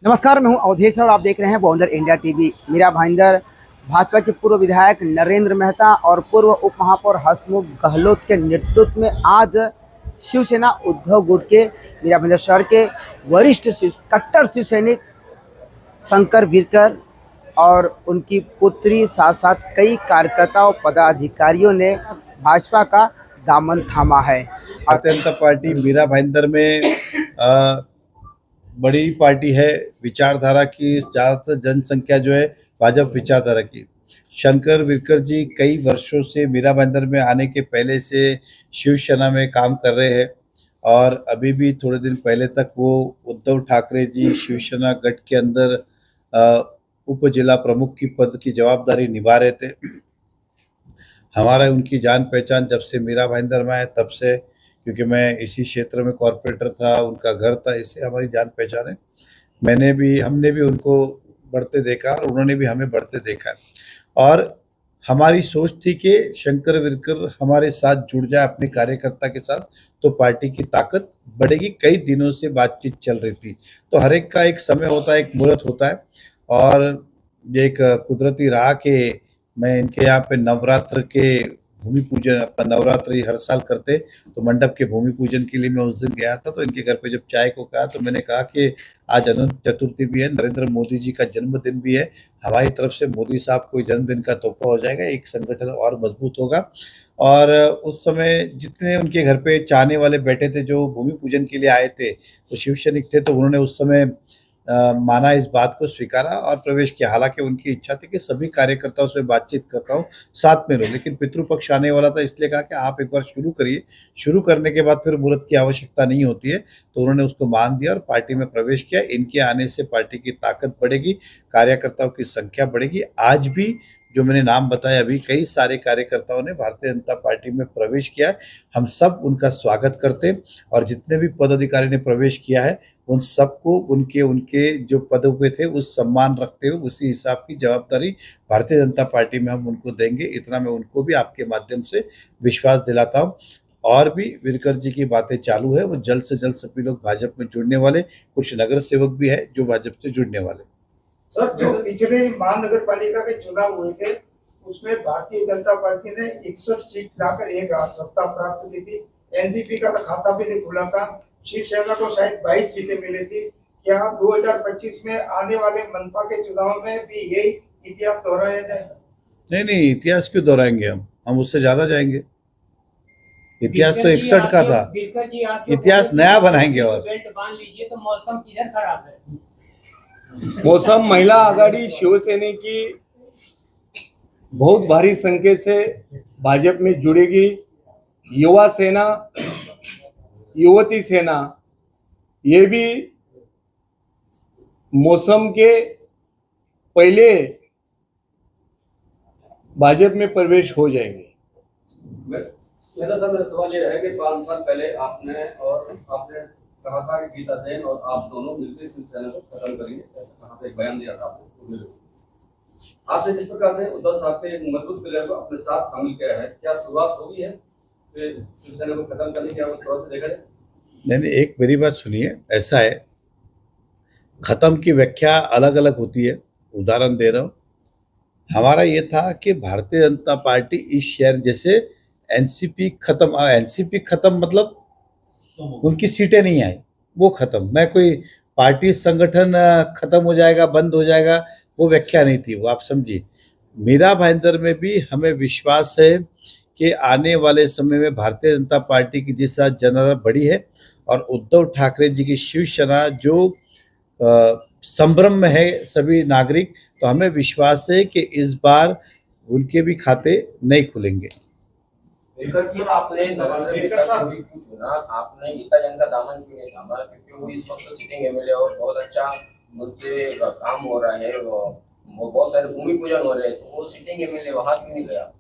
नमस्कार, मैं हूं अवधेश और आप देख रहे हैं बॉन्डर इंडिया टीवी। मीरा भाईंदर भाजपा के पूर्व विधायक नरेंद्र मेहता और पूर्व उप महापौर हसमुख गहलोत के नेतृत्व में आज शिवसेना उद्धव गुट के मीरा भाईंदर शहर के वरिष्ठ कट्टर शिव सैनिक शंकर वीरकर और उनकी पुत्री साथ साथ कई कार्यकर्ताओं पदाधिकारियों ने भाजपा का दामन थामा है। भारतीय जनता पार्टी मीरा भाईंदर में बड़ी पार्टी है। विचारधारा की ज़्यादातर जनसंख्या जो है भाजपा विचारधारा की। शंकर वीरकर जी कई वर्षों से मीरा भाईंदर में आने के पहले से शिवसेना में काम कर रहे हैं और अभी भी थोड़े दिन पहले तक वो उद्धव ठाकरे जी शिवसेना गठ के अंदर उप जिला प्रमुख की पद की जवाबदारी निभा रहे थे। हमारा उनकी जान पहचान जब से मीरा भाईंदर में है तब से, क्योंकि मैं इसी क्षेत्र में कॉरपोरेटर था, उनका घर था, इससे हमारी जान पहचान है। हमने भी उनको बढ़ते देखा और उन्होंने भी हमें बढ़ते देखा है। और हमारी सोच थी कि शंकर वीरकर हमारे साथ जुड़ जाए अपने कार्यकर्ता के साथ तो पार्टी की ताकत बढ़ेगी। कई दिनों से बातचीत चल रही थी, तो हर एक का एक समय होता है, एक मुहूर्त होता है और ये एक कुदरती रहा कि मैं इनके यहाँ पे नवरात्र के भूमि पूजन, अपना नवरात्रि हर साल करते तो मंडप के भूमि पूजन के लिए मैं उस दिन गया था। तो इनके घर पे जब चाय को कहा तो मैंने कहा कि आज अनंत चतुर्थी भी है, नरेंद्र मोदी जी का जन्मदिन भी है, हमारी तरफ से मोदी साहब को जन्मदिन का तोहफा हो जाएगा, एक संगठन और मजबूत होगा। और उस समय जितने उनके घर पे चाहने वाले बैठे थे जो भूमि पूजन के लिए आए थे तो शिव सैनिक थे, तो उन्होंने उस समय माना, इस बात को स्वीकारा और प्रवेश किया। हालांकि उनकी इच्छा थी कि सभी कार्यकर्ताओं से बातचीत करता हूँ, साथ में रहूं, लेकिन पितृपक्ष आने वाला था, इसलिए कहा कि आप एक बार शुरू करिए, शुरू करने के बाद फिर मुहूर्त की आवश्यकता नहीं होती है। तो उन्होंने उसको मान दिया और पार्टी में प्रवेश किया। इनके आने से पार्टी की ताकत बढ़ेगी, कार्यकर्ताओं की संख्या बढ़ेगी। आज भी जो मैंने नाम बताया, अभी कई सारे कार्यकर्ताओं ने भारतीय जनता पार्टी में प्रवेश किया है। हम सब उनका स्वागत करते हैं और जितने भी पदाधिकारी ने प्रवेश किया है उन सबको उनके उनके जो पदों पे थे उस सम्मान रखते हुए उसी हिसाब की जवाबदारी भारतीय जनता पार्टी में हम उनको देंगे। इतना मैं उनको भी आपके माध्यम से विश्वास दिलाता हूँ। और भी वीरकर जी की बातें चालू है, वो जल्द से जल्द सभी लोग भाजपा में जुड़ने वाले, कुछ नगर सेवक भी है जो भाजपा से जुड़ने वाले। सर, जो पिछले महानगर पालिका के चुनाव हुए थे उसमें भारतीय जनता पार्टी ने 61 सीट लाकर एक सत्ता प्राप्त की थी। एनसीपी का खाता भी नहीं खुला था। शिवसेना को शायद 22 सीटें मिली थी। क्या 2025 में आने वाले मनपा के चुनाव में भी यही इतिहास दोहराया जाएगा? नहीं, इतिहास क्यों दोहराएंगे? हम उससे ज्यादा जाएंगे। इतिहास तो 61 का था, इतिहास नया बनाएंगे। और बांध लीजिए तो मौसम किधर खराब है? मौसम महिला आघाड़ी शिवसेना की बहुत भारी संख्या से भाजपा में जुड़ेगी। युवा सेना, युवती सेना, ये भी मौसम के पहले भाजपा में प्रवेश हो जाएंगे। मेरा सवाल ये है कि 5 साल पहले आपने कहा था कि गीता देन और आप दोनों मिलकर शिवसेना को खत्म करेंगे, कहा था, एक बयान दिया था आपने। आपने जिस प्रकार से उद्धव साहब के एक मजबूत प्लेयर को अपने साथ शामिल किया है, क्या शुरुआत हो गई है फिर शिवसेना को खत्म करने की? आप थोड़ा सा देखा जाए। नहीं, एक मेरी बात सुनिए। ऐसा है, खत्म की व्याख्या अलग अलग होती है। उदाहरण दे रहा हूँ, हमारा ये था कि भारतीय जनता पार्टी इस शहर, जैसे एनसीपी खत्म मतलब उनकी सीटें नहीं आई, वो खत्म। मैं कोई पार्टी संगठन खत्म हो जाएगा, बंद हो जाएगा, वो व्याख्या नहीं थी, वो आप समझिए। मीरा भाईंदर में भी हमें विश्वास है कि आने वाले समय में भारतीय जनता पार्टी की जिस तरह जनता बढ़ी है और उद्धव ठाकरे जी की शिवसेना जो संभ्रम में है सभी नागरिक, तो हमें विश्वास है कि इस बार उनके भी खाते नहीं खुलेंगे। आपने गीता जैन का दामन क्यों नहीं थामा? क्योंकि वो इस वक्त सिटिंग एमएलए और बहुत अच्छा मुद्दे का काम हो रहा है, वो बहुत सारे भूमि पूजन हो रहे हैं, तो वो सिटिंग एमएलए वहां क्यों नहीं गया?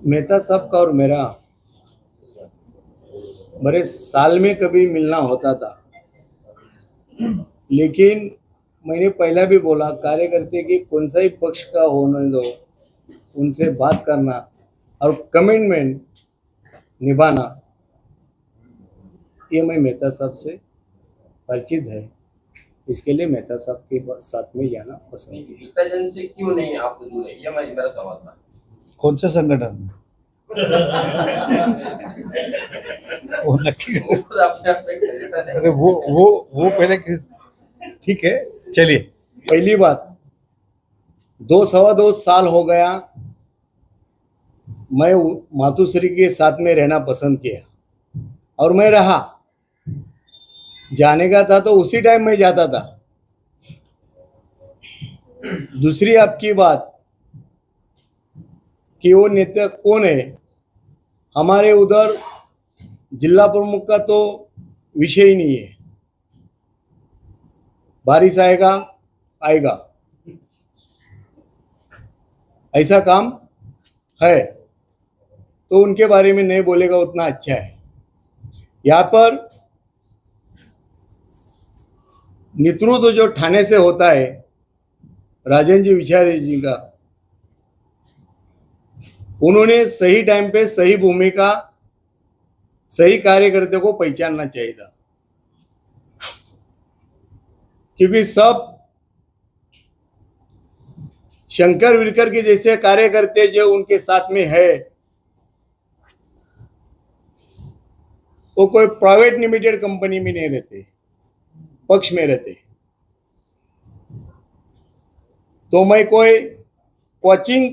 मेहता साहब का और मेरे साल में कभी मिलना होता था, लेकिन मैंने पहला भी बोला, कार्यकर्ते की कौन सा ही पक्ष का होने दो, उनसे बात करना और कमिटमेंट निभाना ये मैं मेहता साहब से परिचित है, इसके लिए मेहता साहब के साथ में जाना पसंद किया। गीता जैन से क्यों नहीं आप जुड़े, ये मेरा सवाल था। कौन से संगठन में? वो नक्की वो खुद अपने आप एक संगठन है। अरे वो पहले ठीक है, चलिए। पहली बात, 2 साल हो गया मैं मातुश्री के साथ में रहना पसंद किया और मैं रहा। जाने का था तो उसी टाइम में जाता था। दूसरी आपकी बात कि वो नेता कौन है, हमारे उधर जिला प्रमुख का तो विषय ही नहीं है। बारिश आएगा ऐसा काम है, तो उनके बारे में नहीं बोलेगा उतना अच्छा है। यहाँ पर नेतृत्व जो ठाणे से होता है राजन जी विचारे जी का, उन्होंने सही टाइम पे सही भूमिका, सही कार्यकर्ते को पहचानना चाहिए था, क्योंकि सब शंकर विरकर के जैसे कार्यकर्ते जो उनके साथ में है, वो कोई प्राइवेट लिमिटेड कंपनी में नहीं रहते, पक्ष में रहते। तो मैं कोई कोचिंग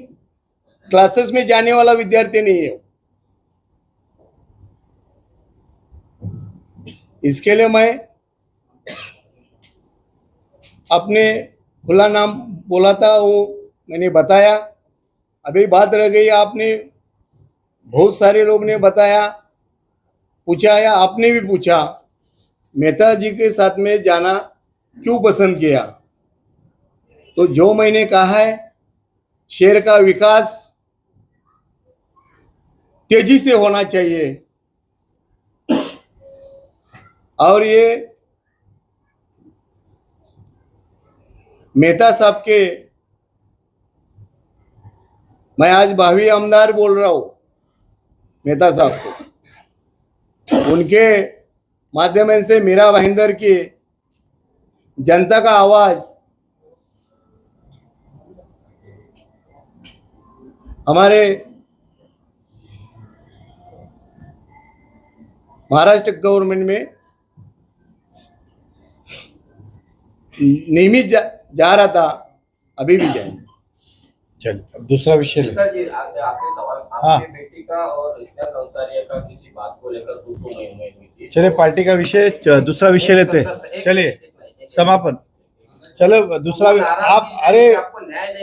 क्लासेस में जाने वाला विद्यार्थी नहीं है। इसके लिए मैं अपने खुला नाम बोला था, वो मैंने बताया। अभी बात रह गई, आपने बहुत सारे लोग ने बताया, पूछा या आपने भी पूछा मेहता जी के साथ में जाना क्यों पसंद किया। तो जो मैंने कहा है, शहर का विकास तेजी से होना चाहिए और ये मेहता साहब के, मैं आज भावी आमदार बोल रहा हूं मेहता साहब को, उनके माध्यम से मीरा भाईंदर की जनता का आवाज हमारे महाराष्ट्र गवर्नमेंट में नियमित जा रहा था, अभी भी जाएंगे। चलिए, अब दूसरा विषय ले। सर जी, आखिरी सवाल, हाँ। आपके बेटी का और इश्तियाक अंसारी का किसी बात को लेकर तो नहीं हुई थी? चलिए, पार्टी का विषय, दूसरा विषय लेते हैं। चलिए, समापन। चलो दूसरा, आप, अरे आपको न्याय